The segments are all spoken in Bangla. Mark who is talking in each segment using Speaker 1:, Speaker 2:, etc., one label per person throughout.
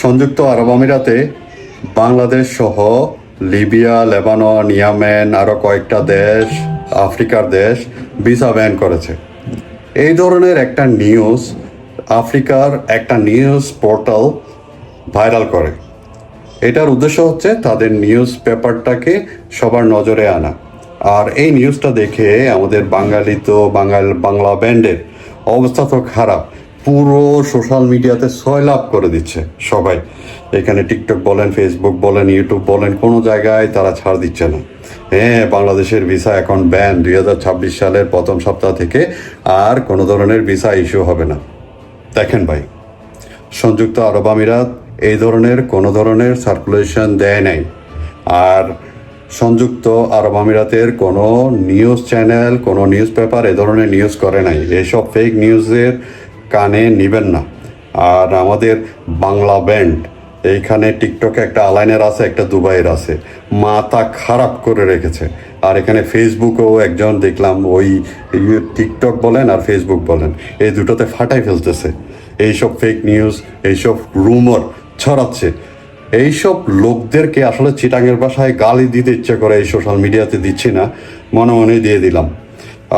Speaker 1: সংযুক্ত আরব আমিরাতে বাংলাদেশ সহ লিবিয়া, লেবানন, ইয়ামেন আরও কয়েকটা দেশ, আফ্রিকার দেশ ভিসা ব্যান করেছে। এই ধরনের একটা নিউজ আফ্রিকার একটা নিউজ পোর্টাল ভাইরাল করে। এটার উদ্দেশ্য হচ্ছে তাদের নিউজ পেপারটাকে সবার নজরে আনা। আর এই নিউজটা দেখে আমাদের বাংলা ব্যান্ডের অবস্থা তো খারাপ, পুরো সোশ্যাল মিডিয়াতে সয়লাভ করে দিচ্ছে সবাই। এখানে টিকটক বলেন, ফেসবুক বলেন, ইউটিউব বলেন, কোনো জায়গায় তারা ছাড় দিচ্ছে না। হ্যাঁ, বাংলাদেশের ভিসা এখন ব্যান 2026 সালের প্রথম সপ্তাহ থেকে আর কোনো ধরনের ভিসা ইস্যু হবে না। দেখেন ভাই, সংযুক্ত আরব আমিরাত এই ধরনের কোনো ধরনের সার্কুলেশন দেয় নাই। আর সংযুক্ত আরব আমিরাতের কোনো নিউজ চ্যানেল, কোনো নিউজ পেপার এ ধরনের নিউজ করে নাই। এইসব ফেক নিউজের কানে নিবেন না। আর আমাদের বাংলা ব্যান্ড এইখানে টিকটকে একটা আলাইনের আছে, একটা দুবাইয়ের আছে, মাথা খারাপ করে রেখেছে। আর এখানে ফেসবুকেও একজন দেখলাম, ওই টিকটক বলেন আর ফেসবুক বলেন, এই দুটোতে ফাটাই ফেলতেছে। এইসব ফেক নিউজ, এইসব রুমর ছড়াচ্ছে। এইসব লোকদেরকে আসলে চিটাঙের ভাষায় গালি দিতে ইচ্ছে করে, এই সোশ্যাল মিডিয়াতে দিচ্ছি না, মনে মনে দিয়ে দিলাম।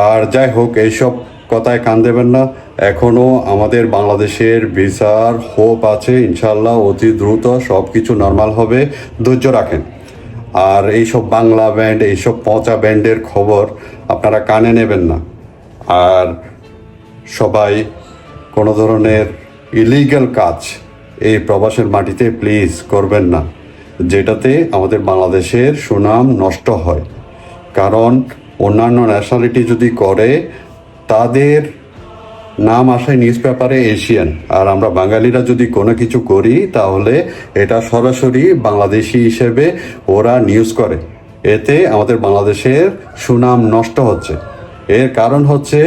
Speaker 1: আর যাই হোক, এইসব কথায় কান দেবেন না। এখনও আমাদের বাংলাদেশের ভিসার হোপ আছে, ইনশাল্লাহ অতি দ্রুত সব কিছু নর্মাল হবে, ধৈর্য রাখেন। আর এইসব বাংলা ব্যান্ড, এইসব পচা ব্যান্ডের খবর আপনারা কানে নেবেন না। আর সবাই কোনো ধরনের ইলিগাল কাজ এই প্রবাসের মাটিতে প্লিজ করবেন না, যেটাতে আমাদের বাংলাদেশের সুনাম নষ্ট হয়। কারণ অন্যান্য ন্যাশনালিটি যদি করে, তাদের নাম আসে নিউজ পেপারে এশিয়ান, আর আমরা বাঙালিরা যদি কোনো কিছু করি তাহলে এটা সরাসরি বাংলাদেশি হিসেবে ওরা নিউজ করে। এতে আমাদের বাংলাদেশের সুনাম নষ্ট হচ্ছে। এর কারণ হচ্ছে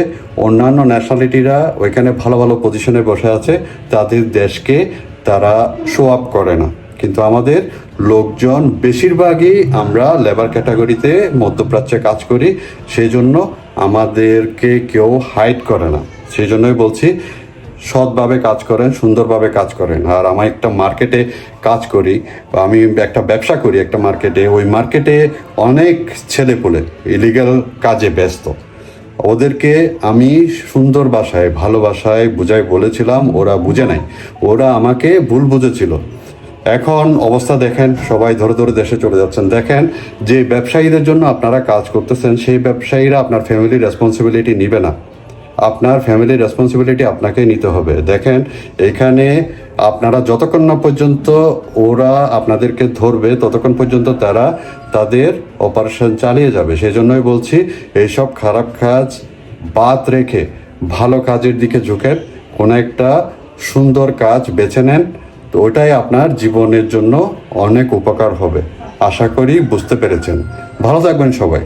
Speaker 1: অন্যান্য ন্যাশনালিটিরা ওইখানে ভালো ভালো পজিশনে বসে আছে, তাদের দেশকে তারা শো আপ করে না। কিন্তু আমাদের লোকজন বেশিরভাগই আমরা লেবার ক্যাটাগরিতে মধ্যপ্রাচ্যে কাজ করি, সেই জন্য আমাদেরকে কেউ হাইড করে না। সেই জন্যই বলছি, সৎভাবে কাজ করেন, সুন্দরভাবে কাজ করেন। আর আমি একটা মার্কেটে কাজ করি, আমি একটা ব্যবসা করি একটা মার্কেটে। ওই মার্কেটে অনেক ছেলেপুলে ইলিগাল কাজে ব্যস্ত। ওদেরকে আমি সুন্দর ভাষায়, ভালো ভাষায় বুঝাই বলেছিলাম, ওরা বুঝে নাই, ওরা আমাকে ভুল বুঝেছিল। এখন অবস্থা দেখেন, সবাই ধরে ধরে দেশে চলে যাচ্ছেন। দেখেন, যে ব্যবসায়ীদের জন্য আপনারা কাজ করতেছেন, সেই ব্যবসায়ীরা আপনার ফ্যামিলির রেসপন্সিবিলিটি নিবে না। আপনার ফ্যামিলির রেসপন্সিবিলিটি আপনাকেই নিতে হবে। দেখেন, এখানে আপনারা যতক্ষণ না পর্যন্ত ওরা আপনাদেরকে ধরবে, ততক্ষণ পর্যন্ত তারা তাদের অপারেশন চালিয়ে যাবে। সেই জন্যই বলছি, এইসব খারাপ কাজ বাদ রেখে ভালো কাজের দিকে ঝুঁকেন, কোনো একটা সুন্দর কাজ বেছে নেন। তো ওটাই আপনার জীবনের জন্য অনেক উপকার হবে। আশা করি বুঝতে পেরেছেন। ভালো থাকবেন সবাই।